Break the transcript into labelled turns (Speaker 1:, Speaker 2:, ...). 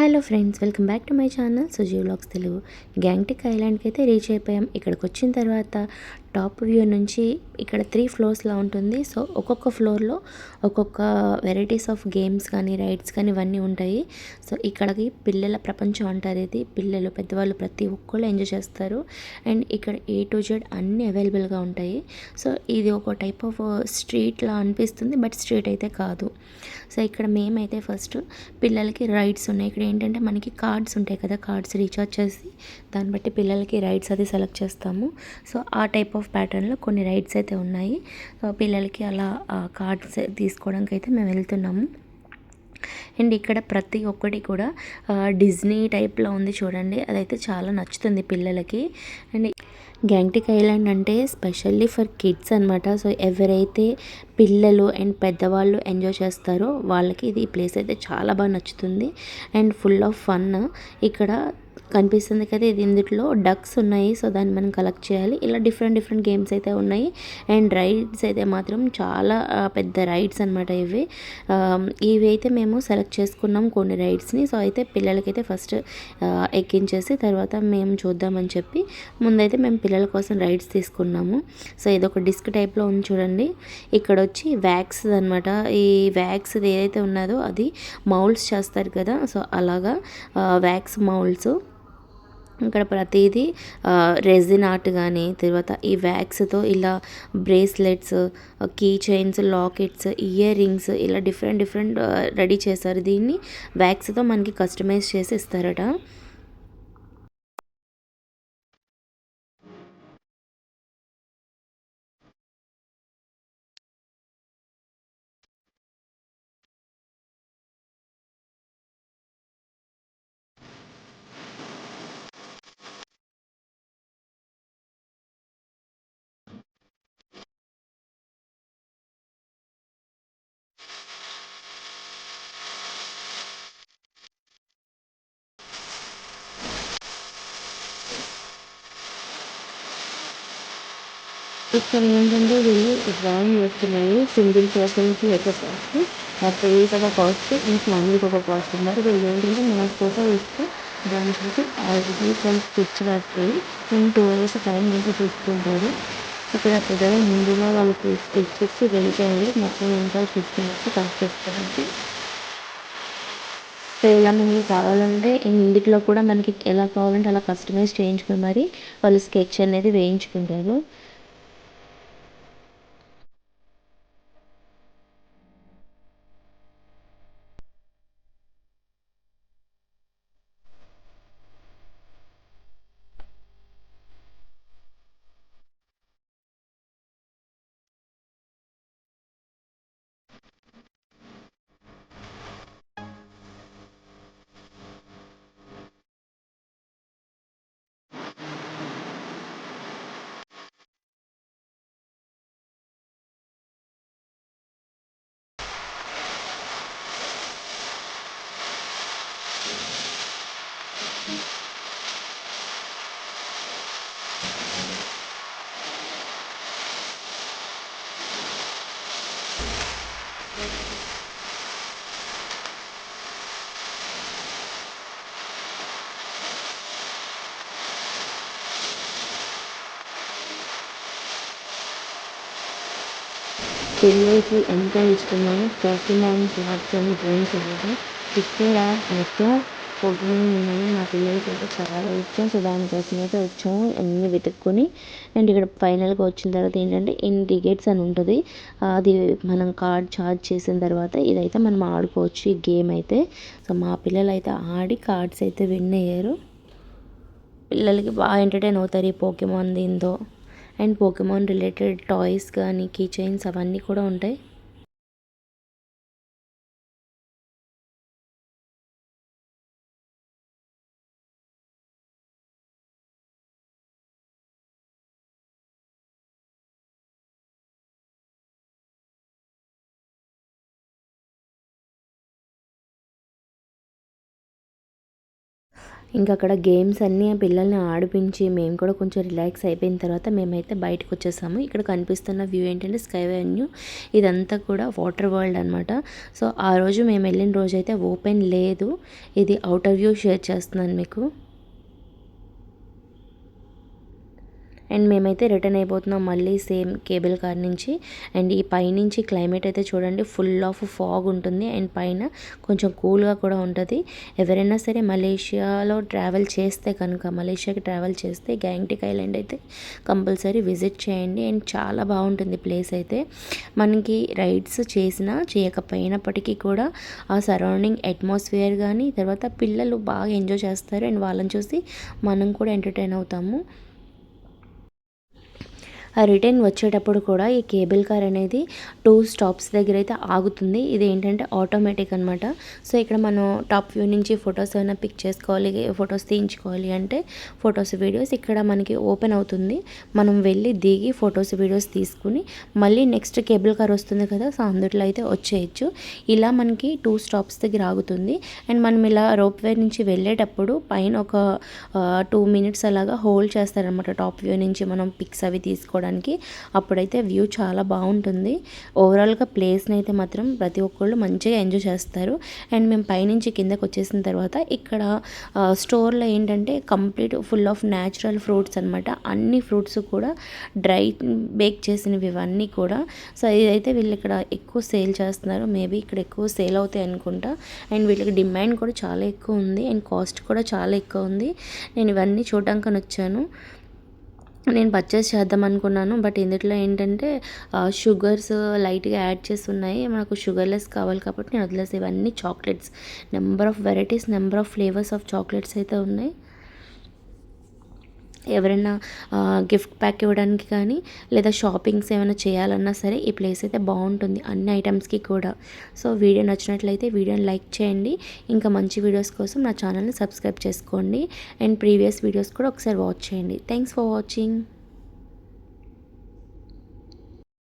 Speaker 1: Hello friends, welcome back to my channel Suji vlogs Telugu. గ్యాంగ్టిక్ ఐలాండ్కి అయితే రీచ్ అయిపోయాం. ఇక్కడికి వచ్చిన తర్వాత టాప్ వ్యూ నుంచి ఇక్కడ 3 ఫ్లోర్స్లా ఉంటుంది. సో ఒక్కొక్క ఫ్లోర్లో ఒక్కొక్క వెరైటీస్ ఆఫ్ గేమ్స్ కానీ రైడ్స్ కానీ ఇవన్నీ ఉంటాయి. సో ఇక్కడికి పిల్లల ప్రపంచం అంటారు. ఇది పిల్లలు పెద్దవాళ్ళు ప్రతి ఒక్కళ్ళు ఎంజాయ్ చేస్తారు. అండ్ ఇక్కడ A to Z అన్నీ అవైలబుల్గా ఉంటాయి. సో ఇది ఒక టైప్ ఆఫ్ స్ట్రీట్లా అనిపిస్తుంది, బట్ స్ట్రీట్ అయితే కాదు. సో ఇక్కడ మేమైతే ఫస్ట్ పిల్లలకి రైడ్స్ ఉన్నాయి. ఇక్కడ ఏంటంటే మనకి కార్డ్స్ ఉంటాయి కదా, కార్డ్స్ రీఛార్జ్ చేసి దాన్ని బట్టి పిల్లలకి రైడ్స్ అది సెలెక్ట్ చేస్తాము. సో ఆ టైప్ ఆఫ్ ప్యాటర్న్లో కొన్ని రైడ్స్ అయితే ఉన్నాయి. సో పిల్లలకి అలా కార్డ్స్ తీసుకోవడానికి అయితే మేము వెళ్తున్నాము. అండ్ ఇక్కడ ప్రతి ఒక్కటి కూడా డిజ్నీ టైప్లో ఉంది చూడండి, అదైతే చాలా నచ్చుతుంది పిల్లలకి. అండ్ గ్యాంగ్టిక్ ఐలాండ్ అంటే స్పెషల్లీ ఫర్ కిడ్స్ అనమాట. సో ఎవరైతే పిల్లలు అండ్ పెద్దవాళ్ళు ఎంజాయ్ చేస్తారో వాళ్ళకి ఇది ఈ ప్లేస్ అయితే చాలా బాగా నచ్చుతుంది. And full of fun. ఇక్కడ కనిపిస్తుంది కదా, ఇది ఇందులో డక్స్ ఉన్నాయి. సో దాన్ని మనం కలెక్ట్ చేయాలి. ఇలా డిఫరెంట్ డిఫరెంట్ గేమ్స్ అయితే ఉన్నాయి. అండ్ రైడ్స్ అయితే మాత్రం చాలా పెద్ద రైడ్స్ అనమాట ఇవి. ఇవి అయితే మేము సెలెక్ట్ చేసుకున్నాం కొన్ని రైడ్స్ని. సో అయితే పిల్లలకైతే ఫస్ట్ ఎక్కించేసి తర్వాత మేము చూద్దామని చెప్పి ముందైతే మేము పిల్లల కోసం రైడ్స్ తీసుకున్నాము. సో ఇదొక డిస్క్ టైప్లో ఉంది చూడండి. ఇక్కడ వచ్చి వ్యాక్స్ అనమాట. ఈ వ్యాక్స్ ఏదైతే ఉన్నదో అది మౌల్డ్స్ చేస్తారు కదా, సో అలాగా వ్యాక్స్ మౌల్డ్స్. ఇక్కడ ప్రతిదీ రెజిన్ ఆర్ట్ కానీ తర్వాత ఈ వ్యాక్స్తో ఇలా bracelets, key chains, lockets, earrings ఇలా డిఫరెంట్ డిఫరెంట్ రెడీ చేశారు. దీన్ని వ్యాక్స్తో మనకి కస్టమైజ్ చేసి ఇస్తారట. ఇక్కడ ఏంటంటే వీళ్ళు డ్రాయింగ్ వేస్తున్నారు. సింగిల్ పర్సన్కి ఒక కాస్ట్, నాకు ఒక కాస్ట్, ఇంక మందికి ఒక కాస్ట్ ఉన్నారు. వీళ్ళు ఏంటంటే మన ఫోటో ఇస్తే దానికి పిక్చర్ వస్తుంది. నేను 2 hours టైం నుంచి తీసుకుంటారు. ఇక్కడ పెద్దగా ముందుగా వాళ్ళకి ఇచ్చేసి వెళ్ళిపోయింది. మొత్తం ఇంకా 15 minutes కనెక్ట్ చేస్తారంటే. సో ఇలా మనకి కావాలంటే ఇందులో కూడా మనకి ఎలా కావాలంటే అలా కస్టమైజ్ చేయించుకుని మరి వాళ్ళు స్కెచ్ అనేది వేయించుకుంటారు. పిల్లలకి ఎంత ఇష్టమో పోకీమాన్ కార్డ్స్ అని గేమ్స్ అనేది ఇక్కడ మొత్తం పోకీమాన్ మా పిల్లలకి అయితే చాలా ఇష్టం. సో దానికోసం అయితే వచ్చాము అన్నీ వెతుక్కొని. అండ్ ఇక్కడ ఫైనల్గా వచ్చిన తర్వాత ఏంటంటే ఇన్ టికెట్స్ అని ఉంటుంది. అది మనం కార్డ్ ఛార్జ్ చేసిన తర్వాత ఇదైతే మనం ఆడుకోవచ్చు ఈ గేమ్ అయితే. సో మా పిల్లలు అయితే ఆడి కార్డ్స్ అయితే విన్ అయ్యారు. పిల్లలకి బాగా ఎంటర్టైన్ అవుతారు ఈ పోకీమాన్ దీంతో. అండ్ పోకీమాన్ రిలేటెడ్ టాయ్స్ కానీ కీ చైన్స్ అవన్నీ కూడా ఉంటాయి. ఇంకా అక్కడ గేమ్స్ అన్నీ ఆ పిల్లల్ని ఆడిపించి మేము కూడా కొంచెం రిలాక్స్ అయిపోయిన తర్వాత మేమైతే బయటకు వచ్చేసాము. ఇక్కడ కనిపిస్తున్న వ్యూ ఏంటంటే స్కై అవెన్యూ, ఇదంతా కూడా వాటర్ వరల్డ్ అనమాట. సో ఆ రోజు మేము వెళ్ళిన రోజు అయితే ఓపెన్ లేదు. ఇది అవుటర్ వ్యూ షేర్ చేస్తున్నాను మీకు. అండ్ మేమైతే రిటర్న్ అయిపోతున్నాం మళ్ళీ సేమ్ కేబుల్ కార్ నుంచి. అండ్ ఈ పైనుంచి క్లైమేట్ అయితే చూడండి, ఫుల్ ఆఫ్ ఫాగ్ ఉంటుంది అండ్ పైన కొంచెం కూల్గా కూడా ఉంటుంది. ఎవరైనా సరే మలేషియాలో ట్రావెల్ చేస్తే కనుక, మలేషియాకి ట్రావెల్ చేస్తే గ్యాంగ్టిక్ ఐలాండ్ అయితే కంపల్సరీ విజిట్ చేయండి. అండ్ చాలా బాగుంటుంది ప్లేస్ అయితే. మనకి రైడ్స్ చేసినా చేయకపోయినప్పటికీ కూడా ఆ సరౌండింగ్ అట్మాస్ఫియర్ కానీ, తర్వాత పిల్లలు బాగా ఎంజాయ్ చేస్తారు అండ్ వాళ్ళని చూసి మనం కూడా ఎంటర్టైన్ అవుతాము. ఆ రిటర్న్ వచ్చేటప్పుడు కూడా ఈ కేబుల్ కార్ అనేది 2 స్టాప్స్ దగ్గర అయితే ఆగుతుంది. ఇది ఏంటంటే ఆటోమేటిక్ అనమాట. సో ఇక్కడ మనం టాప్ వ్యూ నుంచి ఫొటోస్ ఏమైనా పిక్ చేసుకోవాలి, ఫొటోస్ తీయించుకోవాలి అంటే ఫొటోస్ వీడియోస్ ఇక్కడ మనకి ఓపెన్ అవుతుంది. మనం వెళ్ళి దిగి ఫొటోస్ వీడియోస్ తీసుకుని మళ్ళీ నెక్స్ట్ కేబుల్ కార్ వస్తుంది కదా, సో అందులో అయితే వచ్చేయచ్చు. ఇలా మనకి 2 స్టాప్స్ దగ్గర ఆగుతుంది. అండ్ మనం ఇలా రోప్ వే నుంచి వెళ్ళేటప్పుడు పైన ఒక 2 మినిట్స్ అలాగా హోల్డ్ చేస్తారనమాట టాప్ వ్యూ నుంచి మనం పిక్స్ అవి తీసుకోవడానికి. అప్పుడైతే వ్యూ చాలా బాగుంటుంది. ఓవరాల్గా ప్లేస్ని అయితే మాత్రం ప్రతి ఒక్కళ్ళు మంచిగా ఎంజాయ్ చేస్తారు. అండ్ మేము పైనుంచి కిందకు వచ్చేసిన తర్వాత ఇక్కడ స్టోర్లో ఏంటంటే complete full of natural fruits అనమాట. అన్ని ఫ్రూట్స్ కూడా డ్రై బేక్ చేసినవి ఇవన్నీ కూడా. సో ఇదైతే వీళ్ళు ఇక్కడ ఎక్కువ సేల్ చేస్తున్నారు. మేబీ ఇక్కడ ఎక్కువ సేల్ అవుతాయి అనుకుంటా. అండ్ వీళ్ళకి డిమాండ్ కూడా చాలా ఎక్కువ ఉంది అండ్ కాస్ట్ కూడా చాలా ఎక్కువ ఉంది. నేను ఇవన్నీ చూడడానికి వచ్చాను. నేను పర్చేస్ చేద్దాం అనుకున్నాను, బట్ ఇందులో ఏంటంటే షుగర్స్ లైట్గా యాడ్ చేసి ఉన్నాయి. నాకు షుగర్లెస్ కావాలి కాబట్టి నేను వదిలేసి, ఇవన్నీ chocolates, number of varieties, number of flavours of chocolates అయితే ఉన్నాయి. ఎవరైనా గిఫ్ట్ ప్యాక్ ఇవ్వడానికి కానీ లేదా షాపింగ్స్ ఏమైనా చేయాలన్నా సరే ఈ ప్లేస్ అయితే బాగుంటుంది అన్ని ఐటమ్స్కి కూడా. సో వీడియో నచ్చినట్లయితే వీడియోని లైక్ చేయండి. ఇంకా మంచి వీడియోస్ కోసం నా ఛానల్ని సబ్స్క్రైబ్ చేసుకోండి. అండ్ ప్రీవియస్ వీడియోస్ కూడా ఒకసారి వాచ్ చేయండి. Thanks for watching.